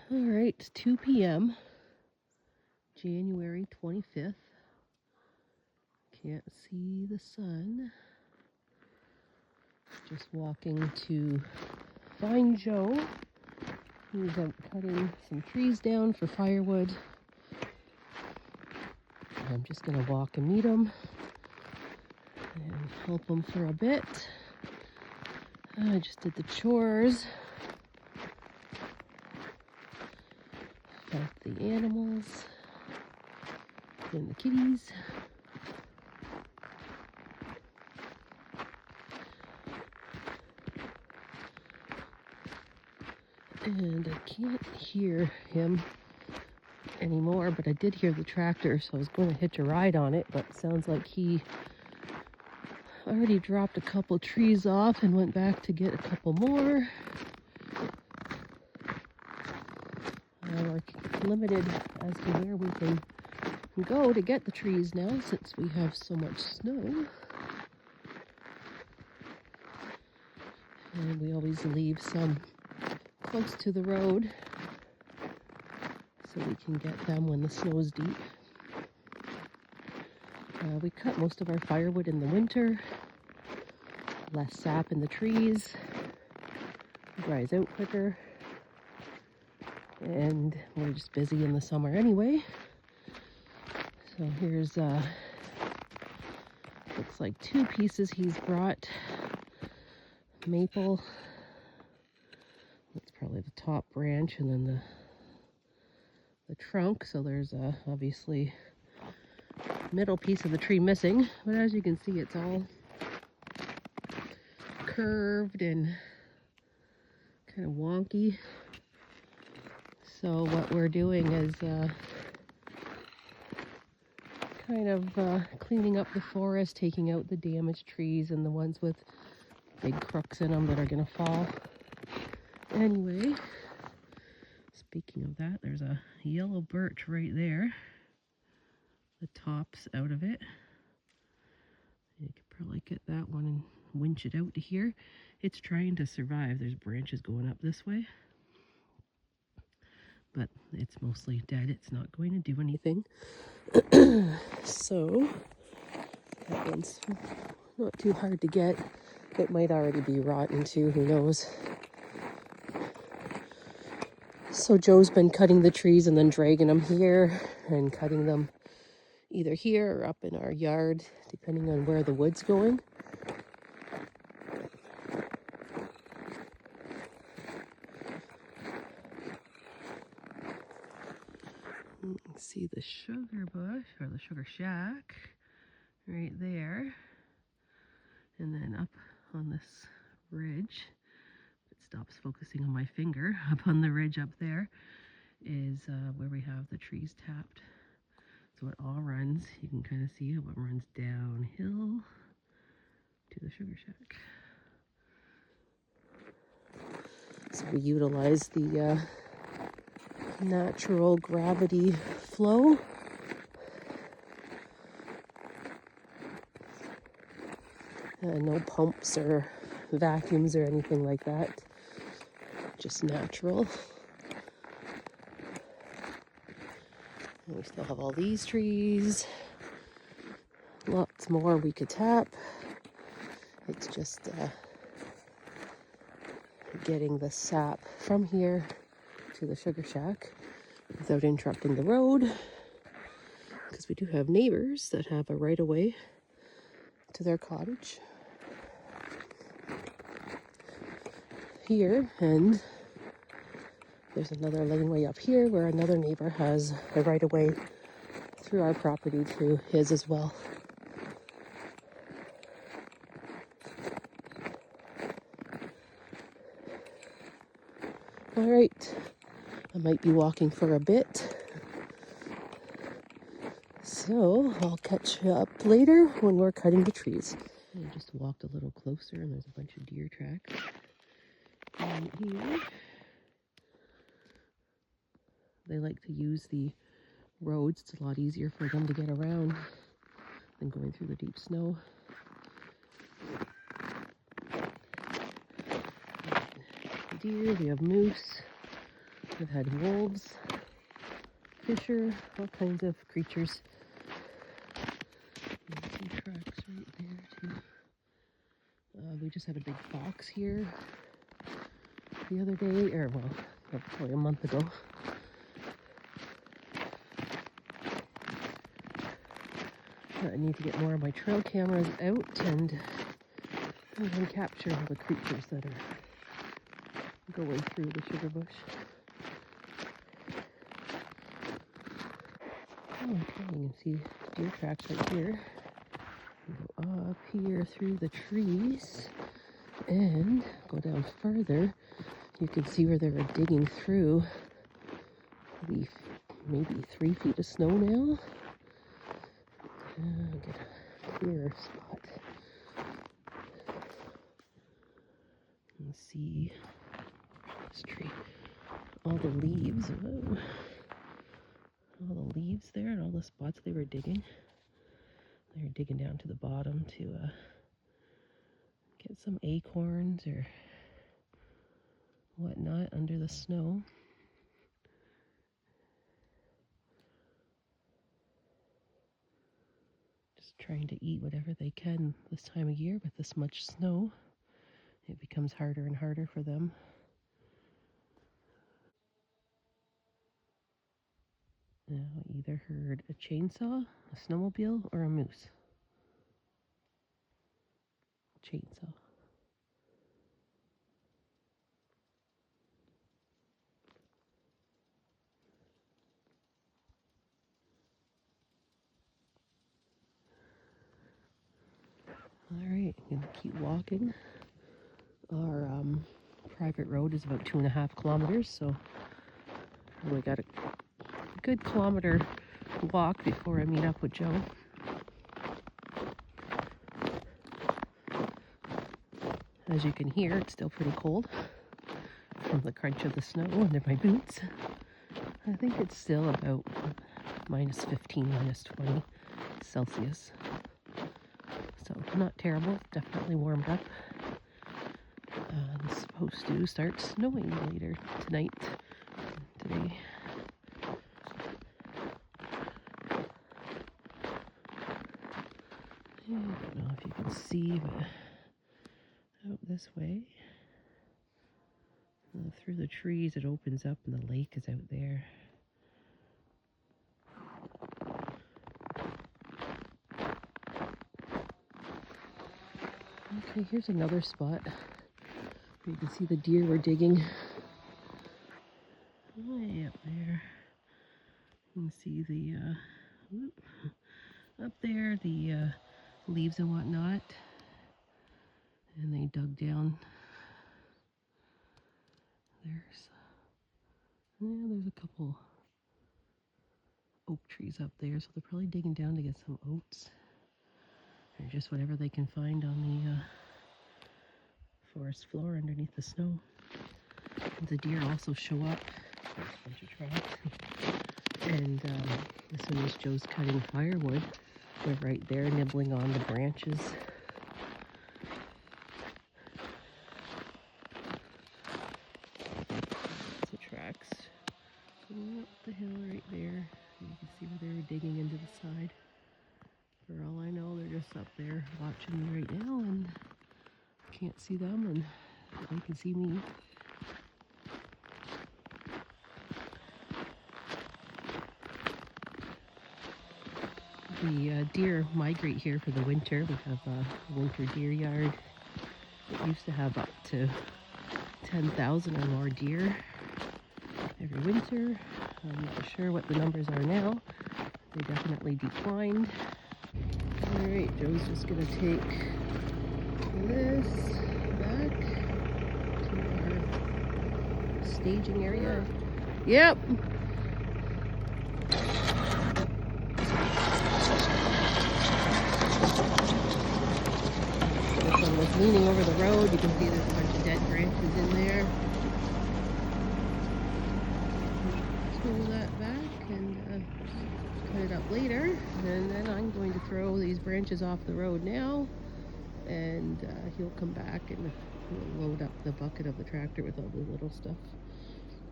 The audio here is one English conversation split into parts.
All right, it's 2 p.m., January 25th. Can't see the sun. Just walking to find Joe. He's out cutting some trees down for firewood. I'm just going to walk and meet him and help him for a bit. I just did the chores. Fed the animals and the kitties. And I can't hear him anymore, but I did hear the tractor, so I was going to hitch a ride on it, but it sounds like he already dropped a couple trees off and went back to get a couple more. We're limited as to where we can go to get the trees now, since we have so much snow. And we always leave some close to the road so we can get them when the snow is deep. We cut most of our firewood in the winter. Less sap in the trees, dries out quicker, and we're just busy in the summer anyway. So here's looks like 2 pieces he's brought. Maple, that's probably the top branch, and then the trunk. So there's obviously middle piece of the tree missing, but as you can see, it's all curved and kind of wonky. So what we're doing is kind of cleaning up the forest, taking out the damaged trees and the ones with big crooks in them that are going to fall. Anyway, speaking of that, there's a yellow birch right there. The top's out of it. You could probably get that one and winch it out to here. It's trying to survive. There's branches going up this way, but it's mostly dead. It's not going to do anything. So that one's not too hard to get. It might already be rotten too, who knows. So Joe's been cutting the trees and then dragging them here and cutting them either here or up in our yard, depending on where the wood's going. You can see the sugar bush, or the sugar shack, right there. And then up on this ridge, it stops focusing on my finger, up on the ridge up there is where we have the trees tapped. So it all runs, you can kind of see how it runs downhill to the sugar shack. So we utilize the natural gravity flow. No pumps or vacuums or anything like that, just natural. And we still have all these trees, lots more we could tap. It's just getting the sap from here to the sugar shack without interrupting the road, because we do have neighbors that have a right of way to their cottage here, and there's another laneway up here where another neighbor has a right of way through our property to his as well. All right, I might be walking for a bit, so I'll catch you up later when we're cutting the trees. I just walked a little closer and there's a bunch of deer tracks in here. They like to use the roads. It's a lot easier for them to get around than going through the deep snow. Deer, we have moose, I've had wolves, fisher, all kinds of creatures. Some tracks right there too. We just had a big fox here the other day, or well, probably a month ago. I need to get more of my trail cameras out and capture all the creatures that are going through the sugar bush. Oh, okay, you can see deer tracks right here. Go up here through the trees and go down further. You can see where they were digging through maybe 3 feet of snow now. Get a clearer spot. Let's see this tree. All the leaves. Whoa. All the leaves there and all the spots they were digging. They were digging down to the bottom to get some acorns or whatnot under the snow. Just trying to eat whatever they can this time of year with this much snow. It becomes harder and harder for them. Now I either heard a chainsaw, a snowmobile, or a moose. Chainsaw. Alright, I'm gonna keep walking. Our private road is about 2.5 kilometers, so we got a good kilometer walk before I meet up with Joe. As you can hear, it's still pretty cold from the crunch of the snow under my boots. I think it's still about minus 15, minus 20 Celsius. So not terrible, it's definitely warmed up. It's supposed to start snowing later today. I don't know if you can see, but out this way, through the trees, it opens up and the lake is out there. Okay, here's another spot where you can see the deer were digging way up there. You can see the up there, the leaves and whatnot, and they dug down. There's a couple oak trees up there, so they're probably digging down to get some oats or just whatever they can find on the forest floor underneath the snow. The deer also show up. There's a bunch of tracks. And as soon as Joe's cutting firewood, they're right there nibbling on the branches. Lots of tracks going up the hill right there. You can see where they were digging into the side. For all I know, they're just up there watching me right now, and I can't see them, and they can see me. The deer migrate here for the winter. We have a winter deer yard. It used to have up to 10,000 or more deer every winter. I'm not sure what the numbers are now. They definitely declined. Alright, Joe's just going to take this back to our staging area. Yep! This one was leaning over the road. You can see there's a bunch of dead branches in there. Pull that back and cut it up later. And then I'm going to throw these branches off the road now. And he'll come back and we'll load up the bucket of the tractor with all the little stuff.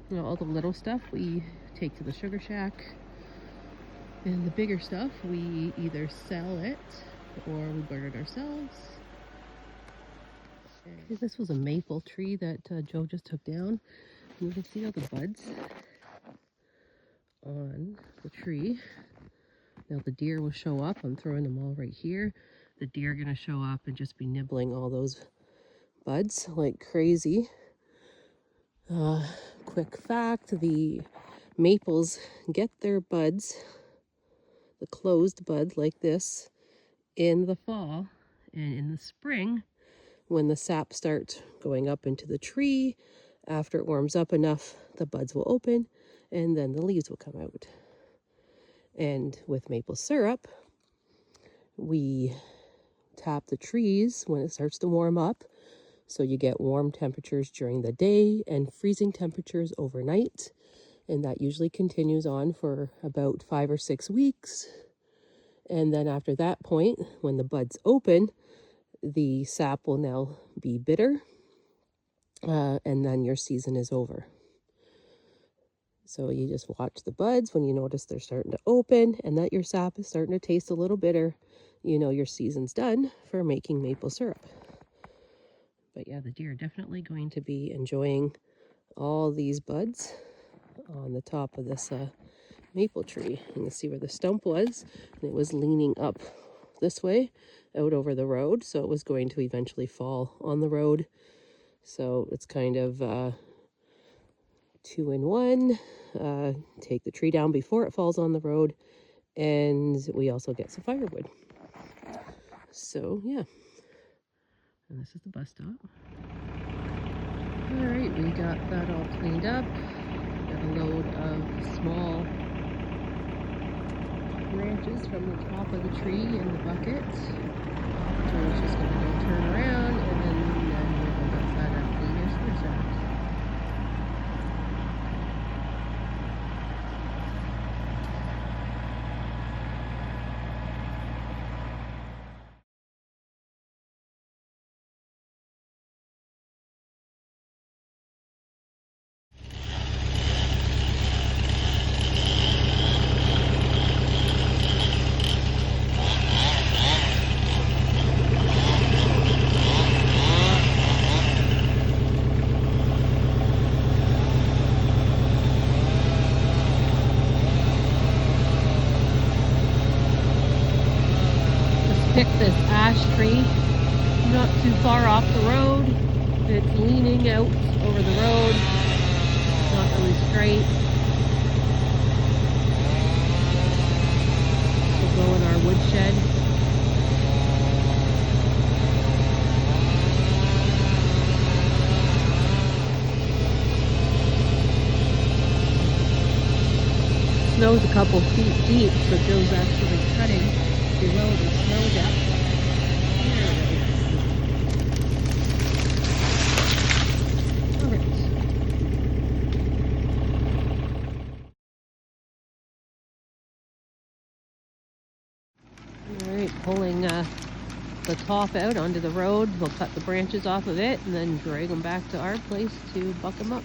You know, all the little stuff we take to the sugar shack, and the bigger stuff we either sell it or we burn it ourselves. Okay, this was a maple tree that Joe just took down. You can see all the buds on the tree. Now the deer will show up. I'm throwing them all right here. The deer are going to show up and just be nibbling all those buds like crazy. Quick fact, the maples get their buds, the closed buds like this, in the fall, and in the spring, when the sap starts going up into the tree, after it warms up enough, the buds will open and then the leaves will come out. And with maple syrup, we tap the trees when it starts to warm up, so you get warm temperatures during the day and freezing temperatures overnight, and that usually continues on for about 5 or 6 weeks. And then after that point, when the buds open, the sap will now be bitter, and then your season is over. So you just watch the buds. When you notice they're starting to open and that your sap is starting to taste a little bitter, you know your season's done for making maple syrup. But yeah, the deer are definitely going to be enjoying all these buds on the top of this maple tree. You can see where the stump was, and it was leaning up this way out over the road, so it was going to eventually fall on the road. So it's kind of 2 in 1. Take the tree down before it falls on the road, and we also get some firewood. So yeah, and this is the bus stop. All right, we got that all cleaned up. Got a load of small branches from the top of the tree in the bucket. So it's just going to go turn around, and then we'll go outside and clean your sugar shack. Pick this ash tree not too far off the road. It's leaning out over the road. It's not really straight. We'll go in our woodshed. Snow's a couple feet deep, so Joe's actually cutting below the snow depth. All right, pulling the top out onto the road. We'll cut the branches off of it and then drag them back to our place to buck them up.